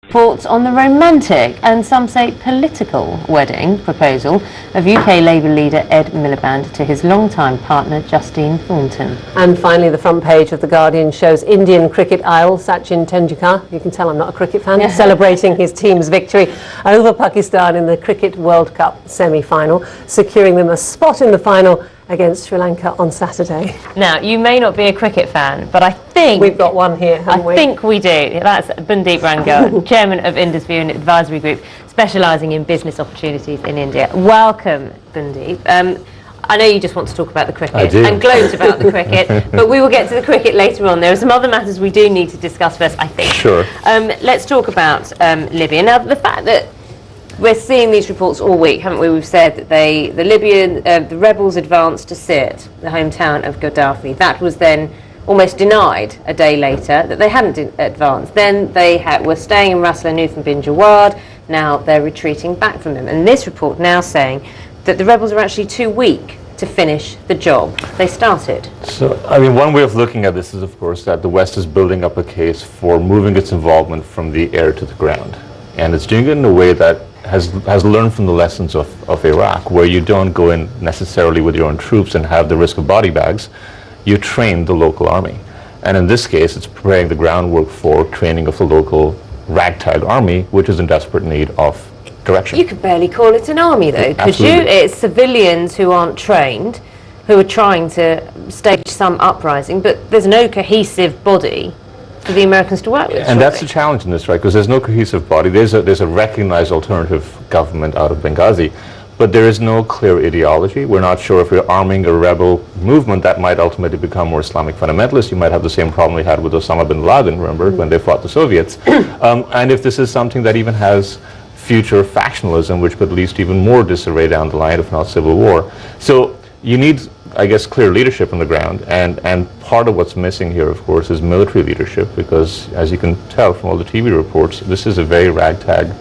Reports on the romantic and some say political wedding proposal of UK Labour leader Ed Miliband to his longtime partner Justine Thornton. And finally, the front page of The Guardian shows Indian cricket idol Sachin Tendulkar, you can tell I'm not a cricket fan, celebrating his team's victory over Pakistan in the Cricket World Cup semi-final, securing them a spot in the final against Sri Lanka on Saturday. Now, you may not be a cricket fan, but I think... We've got one here, haven't we? I think we do. That's Bundeep Rangar, Chairman of IndusView, an advisory group specialising in business opportunities in India. Welcome, Bundeep. I know you just want to talk about the cricket and gloat about the cricket, but we will get to the cricket later on. There are some other matters we do need to discuss first, I think. Sure. Let's talk about Libya. Now, the fact that we're seeing these reports all week, haven't we? We've said that the rebels advanced to Sirte, the hometown of Gaddafi. That was then almost denied a day later, that they hadn't advanced. Then they were staying in Ras Lanuf and Bin Jawad. Now they're retreating back from them. And this report now saying that the rebels are actually too weak to finish the job they started. So, I mean, one way of looking at this is, of course, that the West is building up a case for moving its involvement from the air to the ground. And it's doing it in a way that has learned from the lessons of Iraq, where you don't go in necessarily with your own troops and have the risk of body bags. You train the local army. And in this case, it's preparing the groundwork for training of the local ragtag army, which is in desperate need of direction. You could barely call it an army, though, could you? It's civilians who aren't trained, who are trying to stage some uprising, but there's no cohesive body for the Americans to work with. And that's the challenge in this, right? Because there's no cohesive body. There's a recognized alternative government out of Benghazi, but there is no clear ideology. We're not sure if we're arming a rebel movement that might ultimately become more Islamic fundamentalist. You might have the same problem we had with Osama bin Laden, remember, when they fought the Soviets. And if this is something that even has future factionalism, which could lead to even more disarray down the line, if not civil war. So you need, I guess, clear leadership on the ground, and part of what's missing here, of course, is military leadership, because as you can tell from all the TV reports, this is a very ragtag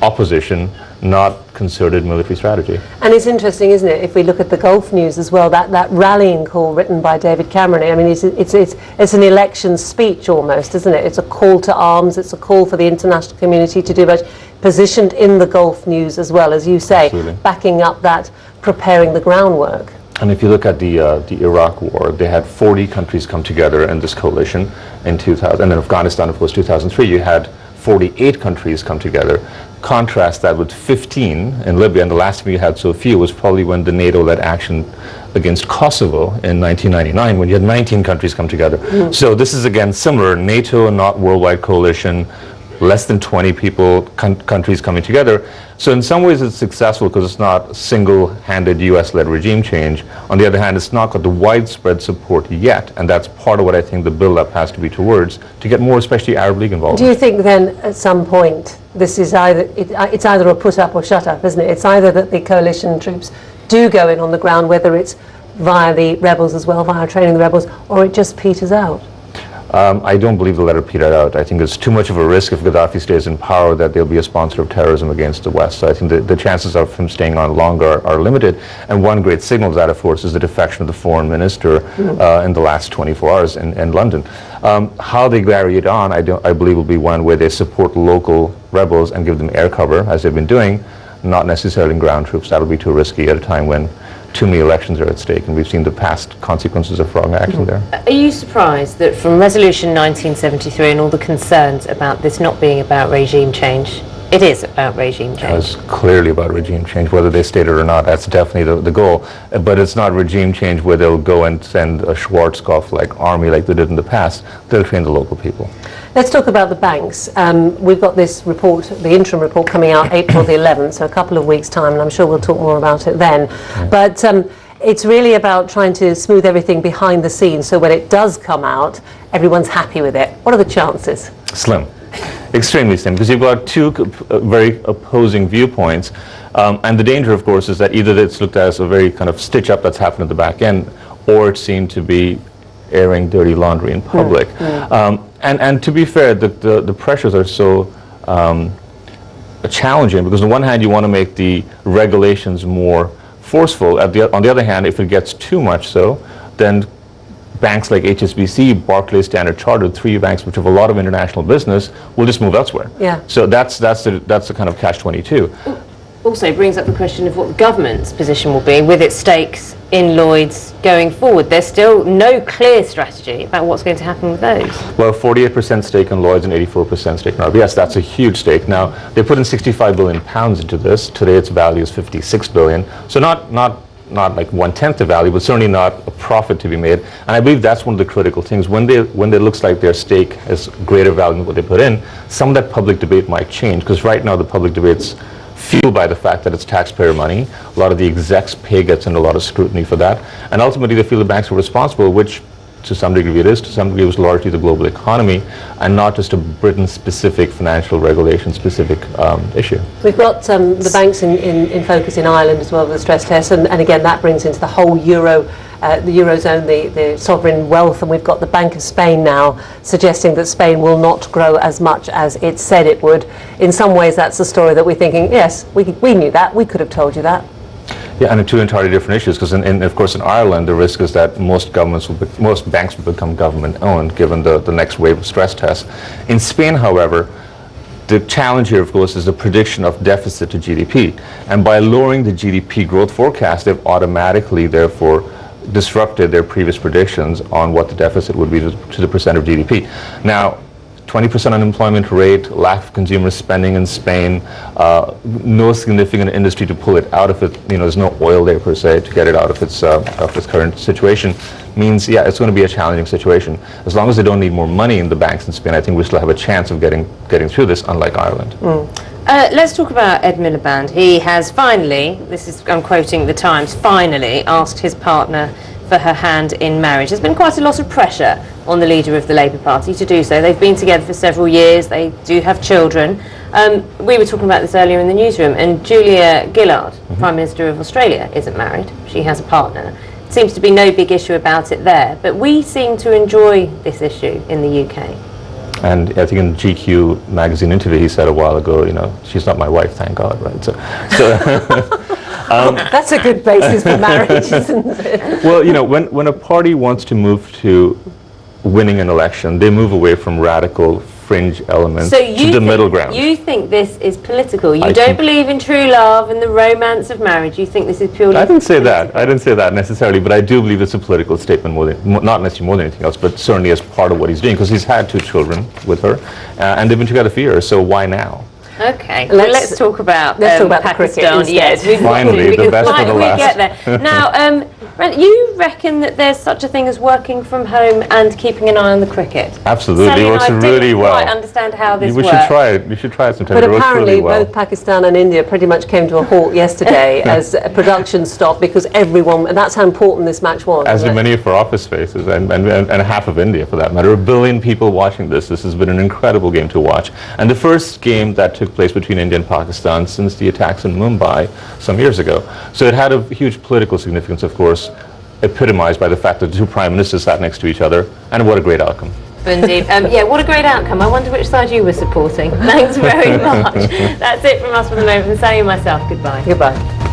opposition, not concerted military strategy. And it's interesting, isn't it, if we look at the Gulf news as well, that rallying call written by David Cameron, I mean, it's an election speech almost, isn't it? It's a call to arms, it's a call for the international community to do much, positioned in the Gulf news as well, as you say, Absolutely. Backing up that, preparing the groundwork. And if you look at the Iraq war, they had 40 countries come together in this coalition in 2000, and in Afghanistan, of course, 2003, you had 48 countries come together. Contrast that with 15 in Libya, and the last time you had so few was probably when the NATO led action against Kosovo in 1999, when you had 19 countries come together. So this is, again, similar, NATO, not worldwide coalition, less than 20 people, countries coming together. So in some ways it's successful because it's not single-handed US-led regime change. On the other hand, it's not got the widespread support yet, and that's part of what I think the build-up has to be towards, to get more, especially Arab League involved. Do you think then at some point this is it's either a put up or shut up, isn't it? It's either that the coalition troops do go in on the ground, whether it's via the rebels as well, via training the rebels, or it just peters out? I don't believe they'll let it peter out. I think it's too much of a risk if Gaddafi stays in power that they'll be a sponsor of terrorism against the West. So I think the chances of him staying on longer are limited. And one great signal of that, of course, is the defection of the foreign minister in the last 24 hours in London. How they carry it on, I believe, will be one where they support local rebels and give them air cover, as they've been doing, not necessarily in ground troops. That'll be too risky at a time when too many elections are at stake, and we've seen the past consequences of wrong action there. Are you surprised that from Resolution 1973 and all the concerns about this not being about regime change, it is about regime change? It's clearly about regime change, whether they state it or not. That's definitely the goal. But it's not regime change where they'll go and send a Schwarzkopf-like army like they did in the past. They'll train the local people. Let's talk about the banks. We've got this report, the interim report, coming out April the 11th, so a couple of weeks' time, and I'm sure we'll talk more about it then. But it's really about trying to smooth everything behind the scenes, so when it does come out, everyone's happy with it. What are the chances? Slim. Extremely slim, because you've got two very opposing viewpoints. And the danger, of course, is that either it's looked at as a very kind of stitch-up that's happened at the back end, or it's seen to be airing dirty laundry in public. And to be fair, the pressures are so challenging, because on one hand you want to make the regulations more forceful. On the other hand, if it gets too much so, then banks like HSBC, Barclays, Standard Chartered, three banks which have a lot of international business, will just move elsewhere. Yeah. So that's the kind of catch-22. Also brings up the question of what the government's position will be with its stakes in Lloyds going forward. There's still no clear strategy about what's going to happen with those. Well, 48% stake in Lloyds and 84% stake in RBS. That's a huge stake. Now, they put in £65 billion into this. Today, its value is $56 billion. So not like 1/10 the value, but certainly not a profit to be made. And I believe that's one of the critical things. When it looks like their stake has greater value than what they put in, some of that public debate might change, because right now the public debate's fueled by the fact that it's taxpayer money. A lot of the execs' pay gets under a lot of scrutiny for that. And ultimately they feel the banks are responsible, which to some degree it is. To some degree it was largely the global economy and not just a Britain-specific financial regulation-specific issue. We've got the banks in focus in Ireland as well with the stress test, and again that brings into the whole the Eurozone, the sovereign wealth, and we've got the Bank of Spain now suggesting that Spain will not grow as much as it said it would. In some ways that's a story that we're thinking, yes, we knew that, we could have told you that. Yeah, and two entirely different issues, because of course in Ireland the risk is that most banks will become government-owned given the next wave of stress tests. In Spain, however, the challenge here, of course, is the prediction of deficit to GDP. And by lowering the GDP growth forecast, they've automatically, therefore, disrupted their previous predictions on what the deficit would be to the percent of GDP. Now, 20% unemployment rate, lack of consumer spending in Spain, no significant industry to pull it out of it. There's no oil there per se to get it out of its current situation. Means, yeah, it's going to be a challenging situation. As long as they don't need more money in the banks in Spain, I think we still have a chance of getting through this, unlike Ireland. Let's talk about Ed Miliband. He has finally, I'm quoting the Times, finally asked his partner for her hand in marriage. There's been quite a lot of pressure on the leader of the Labour Party to do so. They've been together for several years. They do have children. We were talking about this earlier in the newsroom, and Julia Gillard, Prime Minister of Australia, isn't married. She has a partner. It seems to be no big issue about it there, but we seem to enjoy this issue in the UK. And I think in GQ magazine interview he said a while ago, she's not my wife, thank God, right? So that's a good basis for marriage, isn't it? Well, when a party wants to move to winning an election, they move away from radical fringe elements to the middle ground. You think this is political? You don't believe in true love and the romance of marriage? You think this is purely I didn't say that. I didn't say that necessarily, but I do believe it's a political statement, not necessarily more than anything else, but certainly as part of what he's doing, because he's had 2 children with her, and they've been together for years, so why now? Okay, let's talk about Pakistan. Yes, finally, the best for the last. We get there. Now, you reckon that there's such a thing as working from home and keeping an eye on the cricket? Absolutely, it works really well. I understand how this works. We should try it. We should try it sometime. But it apparently, really well. both Pakistan and India pretty much came to a halt yesterday as production stopped because everyone, and that's how important this match was. As do many of our office spaces, and half of India for that matter. 1 billion people watching this. This has been an incredible game to watch. And the first game that took place between India and Pakistan since the attacks in Mumbai some years ago. So it had a huge political significance, of course, epitomized by the fact that the 2 prime ministers sat next to each other, and what a great outcome. Bundeep. Yeah, what a great outcome. I wonder which side you were supporting. Thanks very much. That's it from us for the moment. From Sally and myself, goodbye. Goodbye.